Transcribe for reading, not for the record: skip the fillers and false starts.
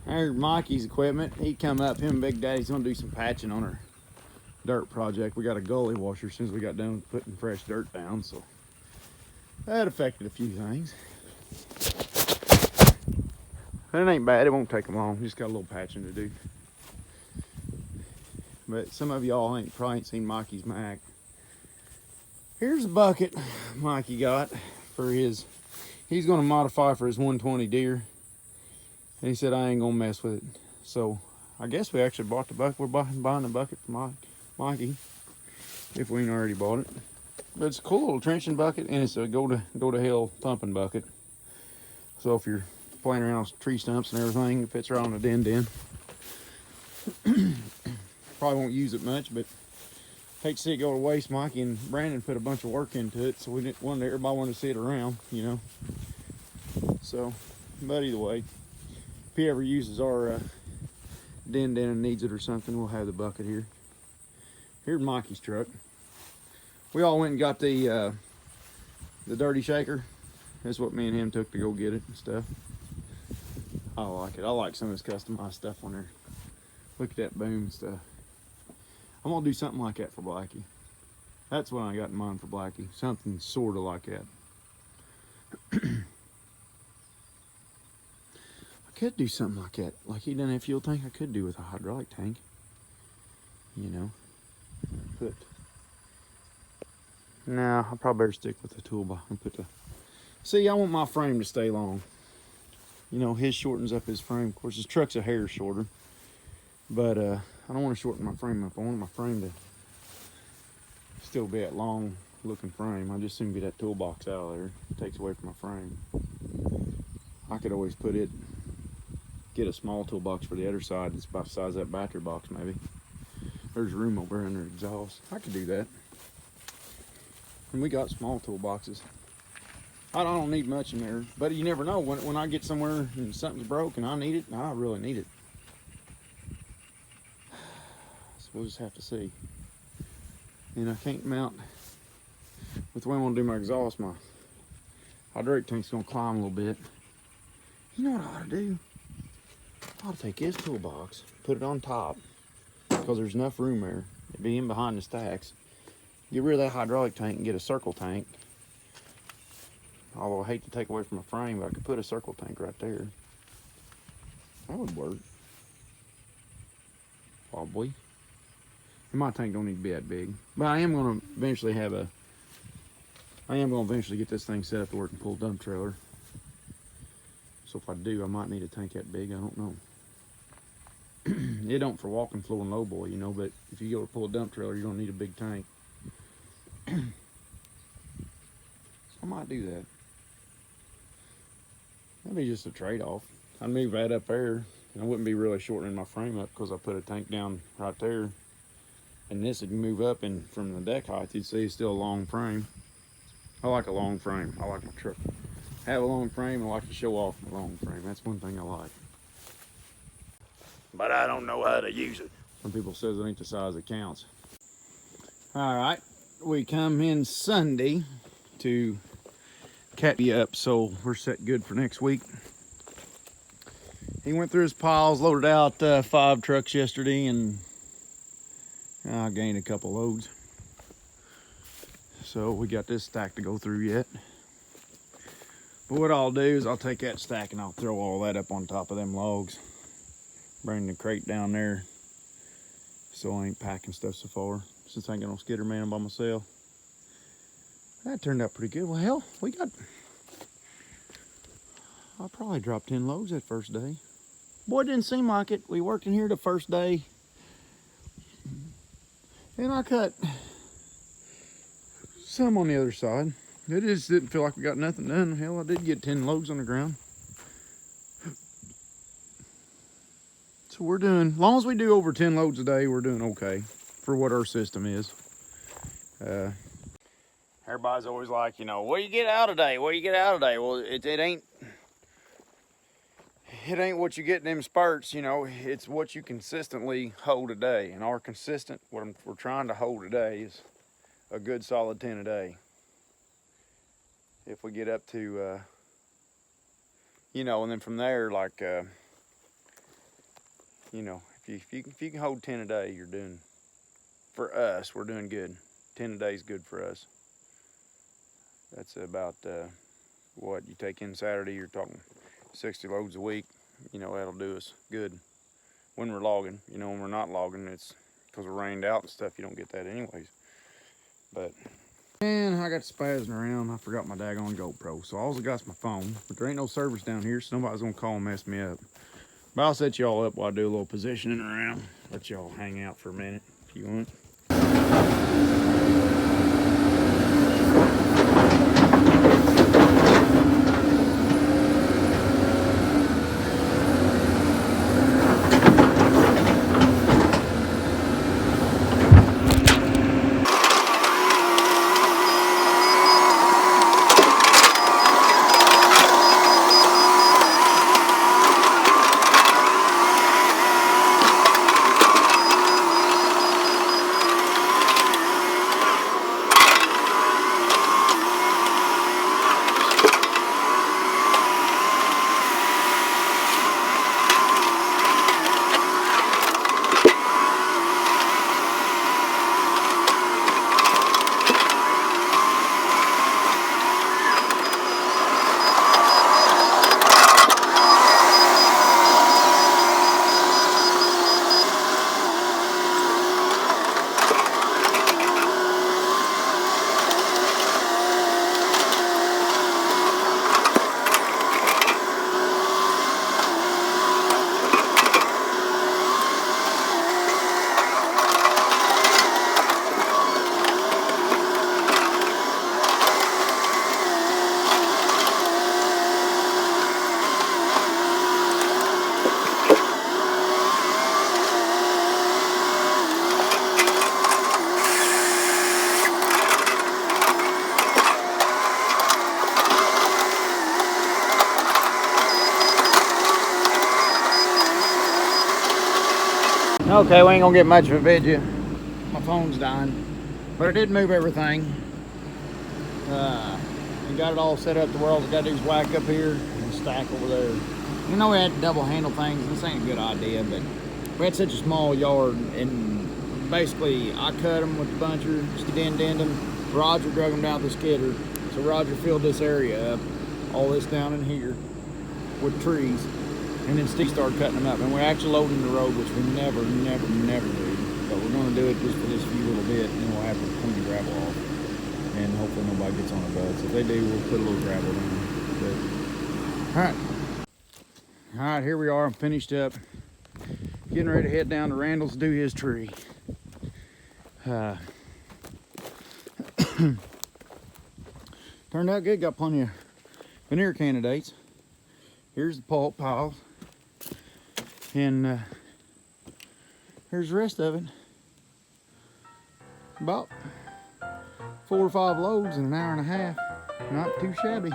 There's Mikey's equipment. He come up, him and Big Daddy's gonna do some patching on our dirt project. We got a gully washer as soon as we got done putting fresh dirt down, so that affected a few things. But it ain't bad, it won't take them long. Just got a little patching to do. But some of y'all probably ain't seen Mikey's Mac. Here's a bucket Mikey got for his, he's gonna modify for his 120 deer. And he said, I ain't gonna mess with it. So I guess we actually bought the bucket. We're buying the bucket for Mikey, if we ain't already bought it. But it's a cool little trenching bucket, and it's a go to hell pumping bucket. So if you're playing around with tree stumps and everything, it fits right on the den. Probably won't use it much, but hate to see it go to waste. Mikey and Brandon put a bunch of work into it, so we didn't want everybody wanted to see it around, you know. So, but either way, if he ever uses our den and needs it or something, we'll have the bucket here. Here's Mikey's truck. We all went and got the dirty shaker. That's what me and him took to go get it and stuff. I like it. I like some of this customized stuff on there. Look at that boom and stuff. I'm gonna do something like that for Blackie. That's what I got in mind for Blackie. Something sort of like that. I could do something like that. Like he done that fuel tank, I could do with a hydraulic tank. You know. But no, I probably better stick with the toolbox and put the. See, I want my frame to stay long. You know, his shortens up his frame. Of course, his truck's a hair shorter. But I don't want to shorten my frame up. I want my frame to still be that long looking frame. I just soon get that toolbox out of there. It takes away from my frame. I could always get a small toolbox for the other side. It's about the size of that battery box maybe. There's room over under the exhaust. I could do that. And we got small toolboxes. I don't need much in there, but you never know. When I get somewhere and something's broke and I need it, I really need it. So we'll just have to see. And I can't mount, with the way I'm gonna do my exhaust, my hydraulic tank's gonna climb a little bit. You know what I ought to do? I ought to take his toolbox, put it on top, because there's enough room there. It'd be in behind the stacks. Get rid of that hydraulic tank and get a circle tank. Although I hate to take away from my frame, but I could put a circle tank right there. That would work. Probably. And my tank don't need to be that big. But I am gonna eventually get this thing set up to work and pull a dump trailer. So if I do, I might need a tank that big, I don't know. It don't for walking, floor, and lowboy, you know, but if you go to pull a dump trailer, you're gonna need a big tank. So I might do that. That'd be just a trade-off. I'd move that up there, and I wouldn't be really shortening my frame up because I put a tank down right there. And this would move up, and from the deck height, you'd see it's still a long frame. I like a long frame. I like my truck. Have a long frame, I like to show off my long frame. That's one thing I like. But I don't know how to use it. Some people says it ain't the size that counts. All right, we come in Sunday to cap you up, so we're set good for next week. He went through his piles, loaded out 5 trucks yesterday, and I gained a couple loads. So we got this stack to go through yet. But what I'll do is I'll take that stack and I'll throw all that up on top of them logs. Bring the crate down there so I ain't packing stuff so far, since I ain't got no skidder man by myself. That turned out pretty good. Well, hell, I probably dropped 10 loads that first day. Boy, it didn't seem like it. We worked in here the first day, and I cut some on the other side. It just didn't feel like we got nothing done. Hell, I did get 10 loads on the ground. So we're doing, as long as we do over 10 loads a day, we're doing okay for what our system is. Everybody's always like, you know, what do you get out today? What do you get out today? Well, it ain't what you get in them spurts, you know. It's what you consistently hold a day. And our consistent, what we're trying to hold today is a good solid 10 a day. If we get up to, you know, and then from there, like, you know, if you can hold 10 a day, you're doing, for us, we're doing good. 10 a day is good for us. That's about, what, you take in Saturday, you're talking 60 loads a week. You know, that'll do us good when we're logging. You know, when we're not logging, it's because we're rained out and stuff, you don't get that anyways. But, man, I got spazzing around. I forgot my daggone GoPro. So all I got's my phone. But there ain't no service down here, so nobody's gonna call and mess me up. But I'll set y'all up while I do a little positioning around. Let y'all hang out for a minute if you want. Okay, we ain't gonna get much of a video. My phone's dying. But I did move everything. And got it all set up to where all I gotta do is whack up here and stack over there. You know, we had to double handle things, and this ain't a good idea, but we had such a small yard, and basically I cut them with the buncher, just denned them. Roger drug them down the skidder. So Roger filled this area up, all this down in here with trees. And then Steve started cutting them up, and we're actually loading the road, which we never do. But we're going to do it just for this few little bit, and then we'll have to clean the gravel off. And hopefully nobody gets on our butts. If they do, we'll put a little gravel down. But, all right, here we are. I'm finished up. Getting ready to head down to Randall's to do his tree. Turned out good. Got plenty of veneer candidates. Here's the pulp pile. And here's the rest of it. About 4 or 5 loads in an hour and a half. Not too shabby.